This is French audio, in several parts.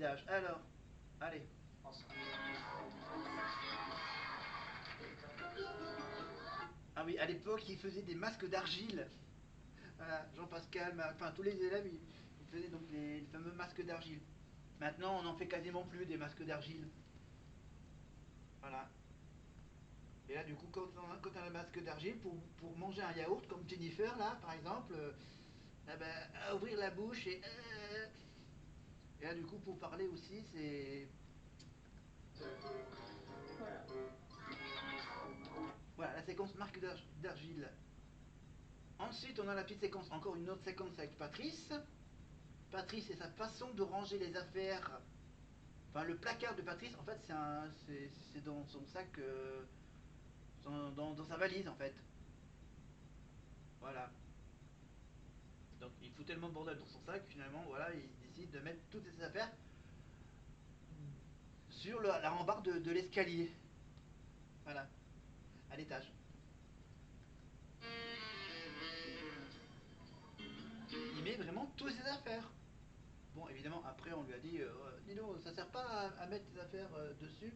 l'étage. Alors, allez. Ah oui, à l'époque, ils faisaient des masques d'argile. Voilà, Jean-Pascal, enfin tous les élèves, ils faisaient donc les fameux masques d'argile. Maintenant, on n'en fait quasiment plus des masques d'argile. Voilà. Et là, du coup, quand on a un masque d'argile, pour manger un yaourt, comme Jennifer, là, par exemple, eh ben, à ouvrir la bouche et là, du coup, pour parler aussi, c'est. Voilà. Voilà, la séquence marque d'argile. Ensuite, on a la petite séquence, encore une autre séquence avec Patrice. Patrice et sa façon de ranger les affaires. Enfin, le placard de Patrice, en fait, c'est dans son sac, dans sa valise, en fait. Voilà. Donc, il fout tellement de bordel dans son sac, finalement, voilà, il décide de mettre toutes ses affaires sur la rambarde de l'escalier. Voilà, à l'étage. Il met vraiment toutes ses affaires. Bon, évidemment, après, on lui a dit, dis donc, ça sert pas à mettre tes affaires dessus.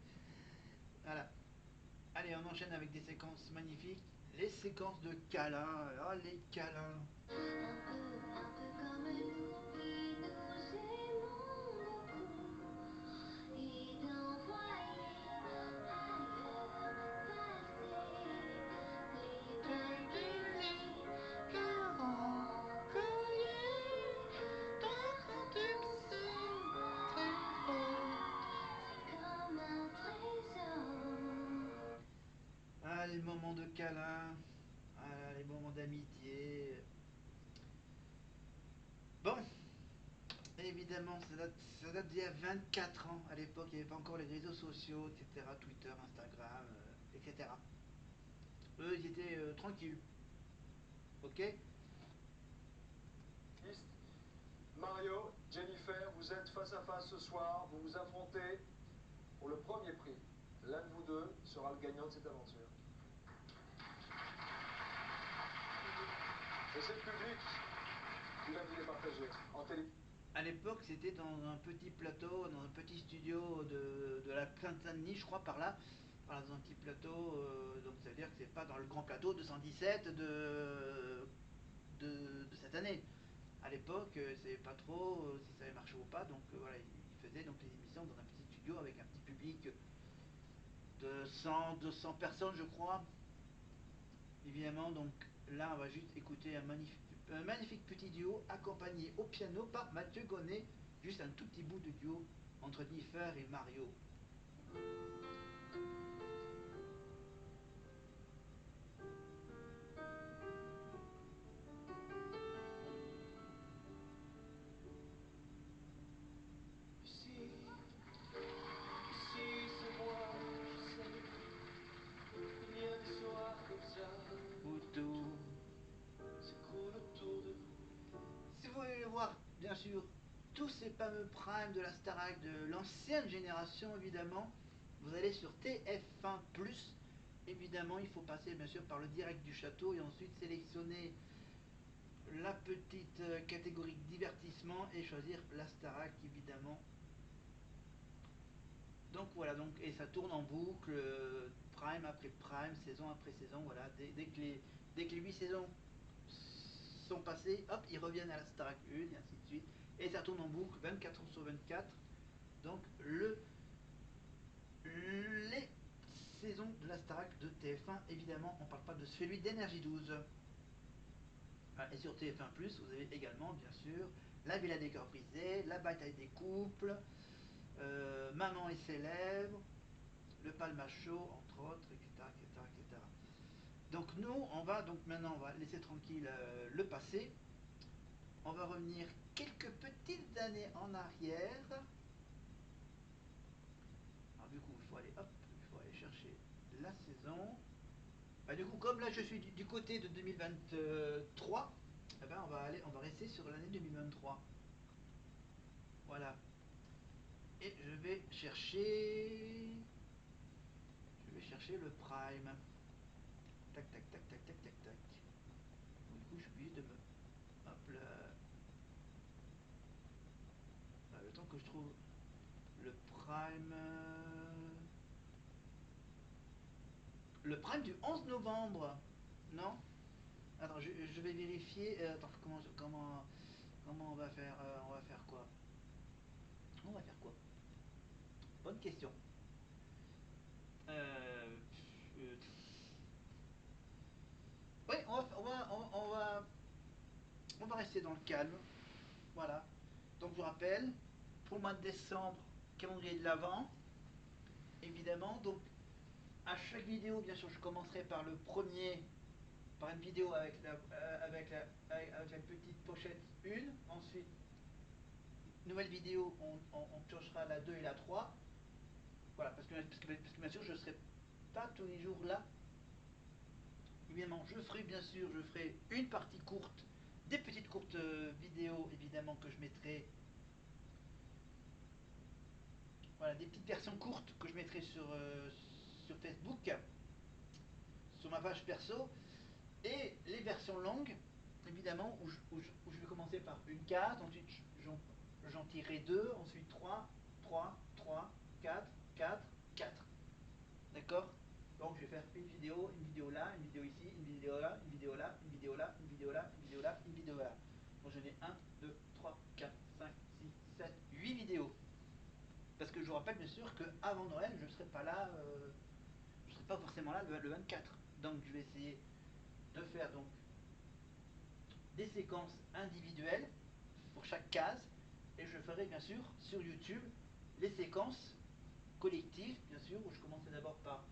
Voilà. Allez, on enchaîne avec des séquences magnifiques. Les séquences de câlins. Oh, les câlins. Un peu comme nous qui nous aimons beaucoup et d'envoyer ailleurs passer les bienvenus car on cueillit dans un tube très beau. C'est comme un trésor. Ah, les moments de câlin. Ah, les moments d'amitié. Bon, évidemment, ça date d'il y a 24 ans. À l'époque, il n'y avait pas encore les réseaux sociaux, etc. Twitter, Instagram, etc. Eux, ils étaient tranquilles. Ok. Mario, Jennifer, vous êtes face à face ce soir, vous vous affrontez pour le premier prix. L'un de vous deux sera le gagnant de cette aventure. Et c'est le public qui va vous départager en télé. À l'époque, c'était dans un petit plateau, dans un petit studio de la Plaine-Saint-Denis, je crois, par là. Voilà, dans un petit plateau, donc ça veut dire que c'est pas dans le grand plateau 217 de cette année. À l'époque, c'est pas trop si ça avait marché ou pas, donc voilà, il faisait donc les émissions dans un petit studio avec un petit public de 100, 200 personnes, je crois. Évidemment, donc là, on va juste écouter un magnifique petit duo accompagné au piano par Mathieu Gonnet. Juste un tout petit bout de duo entre Differ et Mario. Ici, ici c'est moi, je sais. Il y a des soirs comme ça, Ou tout. s'écroule autour de vous. Si vous voulez voir, bien sûr, tous ces fameux primes de la Starac de l'ancienne génération, évidemment, vous allez sur TF1+. Évidemment, il faut passer bien sûr par le direct du château et ensuite sélectionner la petite catégorie divertissement et choisir la Starac, évidemment. Donc voilà, donc, et ça tourne en boucle, prime après prime, saison après saison, voilà. Dès que les 8 saisons sont passées, hop, ils reviennent à la Starac 1 et ainsi de suite. Et ça tourne en boucle 24 heures sur 24. Donc les saisons de la Starac de TF1, évidemment, on ne parle pas de celui d'Énergie 12. Et sur TF1+, vous avez également, bien sûr, La Villa des Cœurs Brisés, La Bataille des Couples, Maman et ses lèvres, Le Palmacho, entre autres, etc., etc., etc. Donc nous, on va donc maintenant, on va laisser tranquille le passé. On va revenir quelques petites années en arrière. Alors du coup, il faut aller, hop, il faut aller chercher la saison. Du coup, comme là je suis du côté de 2023, eh ben on va rester sur l'année 2023. Voilà. Et je vais chercher le prime. Tac, tac, tac, tac, tac, tac, tac. Donc, du coup, je suis obligé de me. Hop là. Le temps que je trouve Prime. Le Prime du 11 novembre. Non? Attends, je vais vérifier. Attends, comment on va faire on va faire quoi? On va faire quoi? Bonne question. Euh, euh, oui, on va rester dans le calme. Voilà. Donc je rappelle, pour le mois de décembre, calendrier de l'Avent, évidemment. Donc à chaque vidéo, bien sûr, je commencerai par le premier, par une vidéo avec la petite pochette 1. Ensuite, nouvelle vidéo, on piochera la 2 et la 3. Voilà, parce que bien sûr, je ne serai pas tous les jours là. Évidemment, je ferai une partie courte, des petites courtes vidéos, évidemment, que je mettrai. Voilà, des petites versions courtes que je mettrai sur Facebook, sur ma page perso. Et les versions longues, évidemment, où je vais commencer par une case, ensuite j'en tirerai deux, ensuite 3, 3, 3, 4, 4, 4. D'accord? Donc je vais faire une vidéo là, une vidéo ici, une vidéo là, une vidéo là, une vidéo là, une vidéo là, une vidéo là, une vidéo là. Donc j'en ai 1, 2, 3, 4, 5, 6, 7, 8 vidéos. Parce que je vous rappelle bien sûr qu'avant Noël, je ne serai pas là, je ne serai pas forcément là le 24. Donc je vais essayer de faire donc des séquences individuelles pour chaque case, et je ferai bien sûr sur YouTube les séquences collectives, bien sûr, où je commencerai d'abord par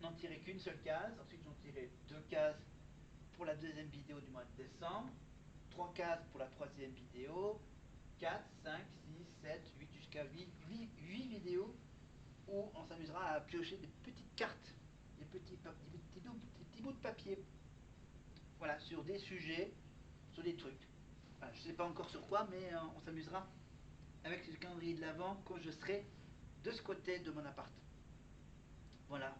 n'en tirer qu'une seule case, ensuite j'en tirerai deux cases pour la deuxième vidéo du mois de décembre, trois cases pour la troisième vidéo, 4, 5, 6, 7, 8 jusqu'à 8 vidéos où on s'amusera à piocher des petites cartes, des petits bouts de papier, voilà, sur des sujets, sur des trucs. Voilà, je ne sais pas encore sur quoi, mais on s'amusera avec ce calendrier de l'Avent quand je serai de ce côté de mon appart. Voilà.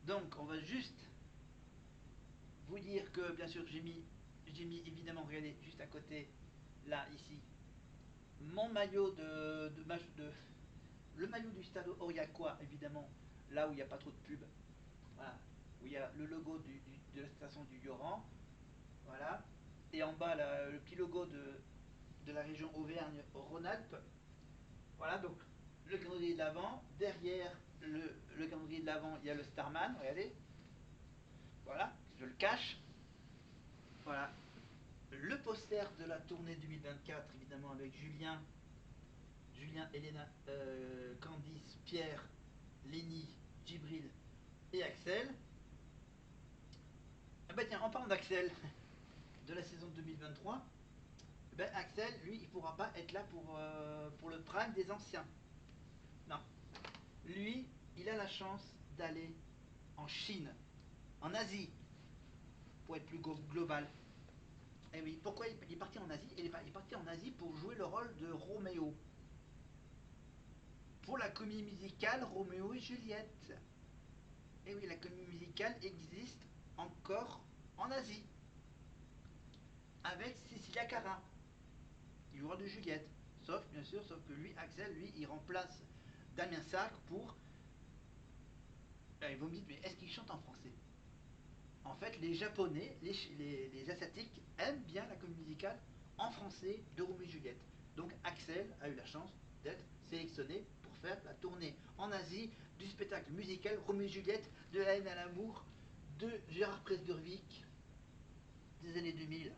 Donc on va juste vous dire que bien sûr j'ai mis évidemment, regardez, juste à côté, là, ici, mon maillot le maillot du Stade Aurillacois, évidemment, là où il n'y a pas trop de pub. Voilà. Où il y a le logo de la station du Yoran. Voilà. Et en bas, le petit logo de la région Auvergne-Rhône-Alpes. Voilà, donc le calendrier de l'Avent. Derrière le calendrier de l'Avent, il y a le Starman, regardez. Voilà, je le cache. Voilà. Le poster de la tournée 2024, évidemment, avec Julien, Elena, Candice, Pierre, Lénie, Djibril et Axel. Ah bah tiens, en parlant d'Axel, de la saison 2023, ben Axel, lui, il pourra pas être là pour le prime des anciens. Non. Lui, il a la chance d'aller en Chine, en Asie, pour être plus global. Et oui, pourquoi il est parti en Asie? Il est parti en Asie pour jouer le rôle de Roméo. Pour la comédie musicale Roméo et Juliette. Et oui, la comédie musicale existe encore en Asie. Avec Cecilia Cara, du rôle de Juliette. Sauf que lui, Axel, lui, il remplace Damien Sargue pour. Et vous me dites, mais est-ce qu'il chante en français? En fait, les Japonais, les Asiatiques aiment bien la comédie musicale en français de Roméo et Juliette. Donc Axel a eu la chance d'être sélectionné pour faire la tournée en Asie du spectacle musical Roméo et Juliette de la haine à l'amour de Gérard Presburwick des années 2000.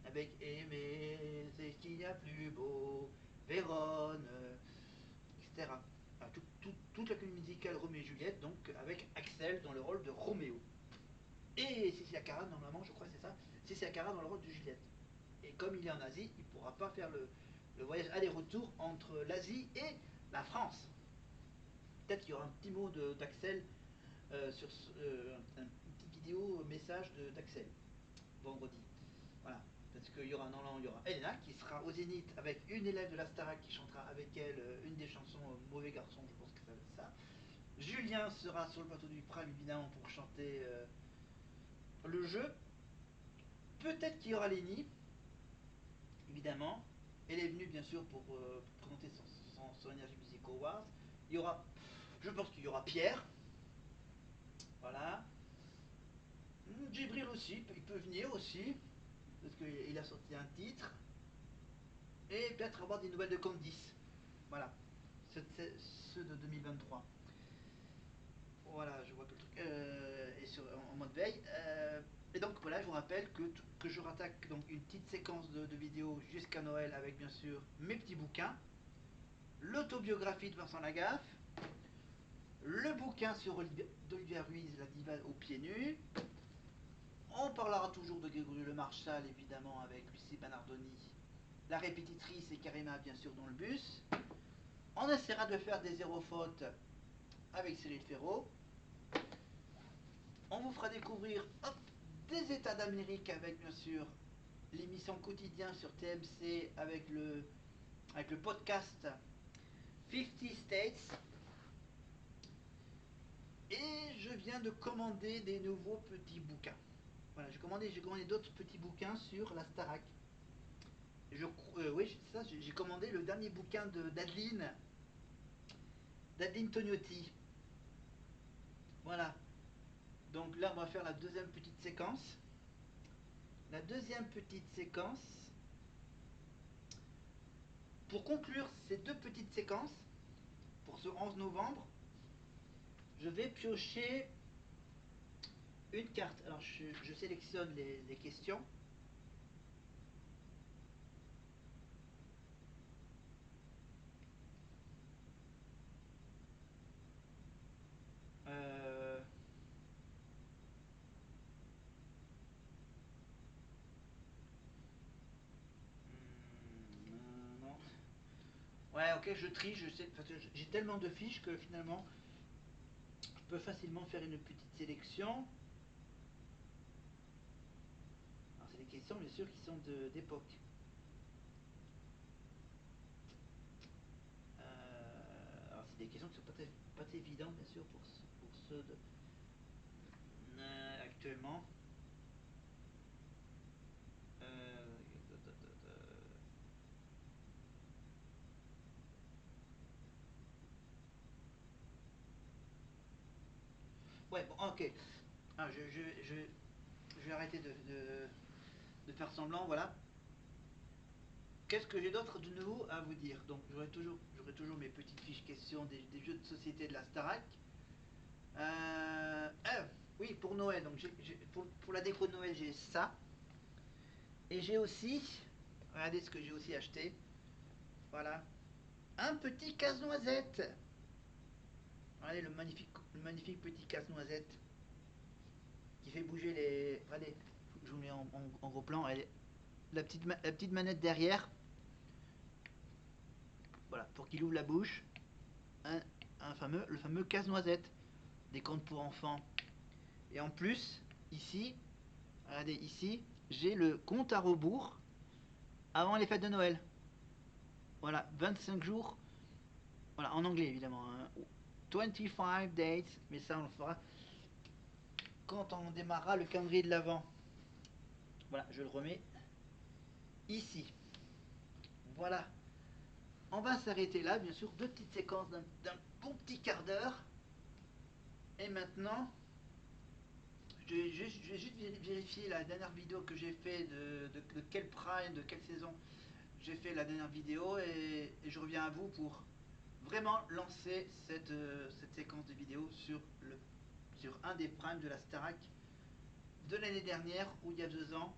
Avec Aimer, c'est ce qu'il y a plus beau, Vérone, etc. Enfin, toute la comédie musicale Roméo et Juliette, donc avec Axel dans le rôle de Roméo. Et Cecilia Cara, normalement, je crois que c'est ça, Cecilia Cara dans le rôle de Juliette. Et comme il est en Asie, il ne pourra pas faire le voyage aller-retour entre l'Asie et la France. Peut-être qu'il y aura un petit mot d'Axel sur une petite vidéo, message d'Axel, vendredi. Voilà. Parce qu'il y aura, non, il y aura Elena qui sera au Zénith avec une élève de la Starac qui chantera avec elle une des chansons Mauvais Garçon, je pense que ça va être ça. Julien sera sur le plateau du Prime évidemment pour chanter le jeu. Peut-être qu'il y aura Lénie, évidemment. Elle est venue bien sûr pour présenter sur Energy Music Awards. Il y aura, je pense qu'il y aura Pierre. Voilà. Djibril aussi, il peut venir aussi, parce qu'il a sorti un titre. Et peut-être avoir des nouvelles de Candice. Voilà. Ceux de 2023. Voilà, je vois que le truc est en mode veille. Et donc voilà, je vous rappelle que je rattaque donc une petite séquence de vidéos jusqu'à Noël avec bien sûr mes petits bouquins, l'autobiographie de Vincent Lagaffe, le bouquin sur d'Olivia Ruiz, La diva aux pieds nus. On parlera toujours de Grégory Le Marchal évidemment avec Lucie Bernardoni, la répétitrice et Karima bien sûr dans le bus. On essaiera de faire des zéro fautes avec Cyril Ferraud. On vous fera découvrir des États d'Amérique avec bien sûr l'émission quotidienne sur TMC avec le podcast 50 States. Et je viens de commander des nouveaux petits bouquins. Voilà, j'ai commandé d'autres petits bouquins sur la Starac. Oui, c'est ça, j'ai commandé le dernier bouquin d'Adeline Tognotti. Voilà. Donc là, on va faire la deuxième petite séquence. La deuxième petite séquence. Pour conclure ces deux petites séquences, pour ce 11 novembre, je vais piocher une carte. Alors, je sélectionne les questions. Non. Ouais, ok, je trie, je sais, parce que j'ai tellement de fiches que finalement, je peux facilement faire une petite sélection. Alors, c'est des questions, bien sûr, qui sont d'époque. Alors, c'est des questions qui sont pas très évidentes, bien sûr, pour ceux actuellement. Ouais, bon, ok. Ah, je vais arrêter de faire semblant, voilà. Qu'est-ce que j'ai d'autre de nouveau à vous dire? Donc, j'aurai toujours mes petites fiches questions des jeux de société de la Starac. Oui, pour Noël, donc pour la déco de Noël, j'ai ça. Et j'ai aussi, regardez ce que j'ai aussi acheté. Voilà, un petit casse-noisette. Regardez le magnifique petit casse-noisette qui fait bouger les. Regardez, je vous mets en gros plan. Regardez, la petite manette derrière. Voilà, pour qu'il ouvre la bouche. Le fameux casse-noisette des contes pour enfants. Et en plus, ici, regardez ici, j'ai le compte à rebours avant les fêtes de Noël. Voilà, 25 jours. Voilà, en anglais évidemment. 25 dates, mais ça on le fera quand on démarrera le calendrier de l'Avent. Voilà, je le remets ici. Voilà. On va s'arrêter là, bien sûr, deux petites séquences d'un bon petit quart d'heure. Et maintenant, je vais juste vérifier la dernière vidéo que j'ai fait de quel prime, de quelle saison j'ai fait la dernière vidéo et je reviens à vous pour vraiment lancer cette séquence de vidéos sur un des primes de la Starac de l'année dernière ou il y a 2 ans.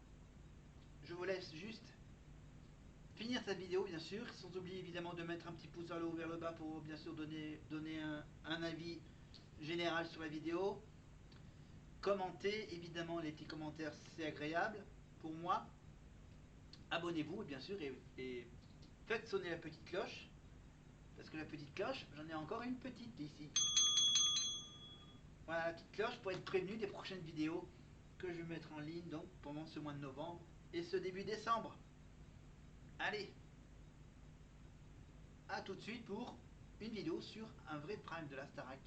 Je vous laisse juste finir cette vidéo bien sûr, sans oublier évidemment de mettre un petit pouce vers le haut vers le bas pour bien sûr donner un avis général sur la vidéo. Commentez, évidemment les petits commentaires c'est agréable pour moi. Abonnez-vous bien sûr et faites sonner la petite cloche. Parce que la petite cloche, j'en ai encore une petite ici. Voilà la petite cloche pour être prévenu des prochaines vidéos que je vais mettre en ligne donc pendant ce mois de novembre et ce début décembre. Allez, à tout de suite pour une vidéo sur un vrai prime de la Starac.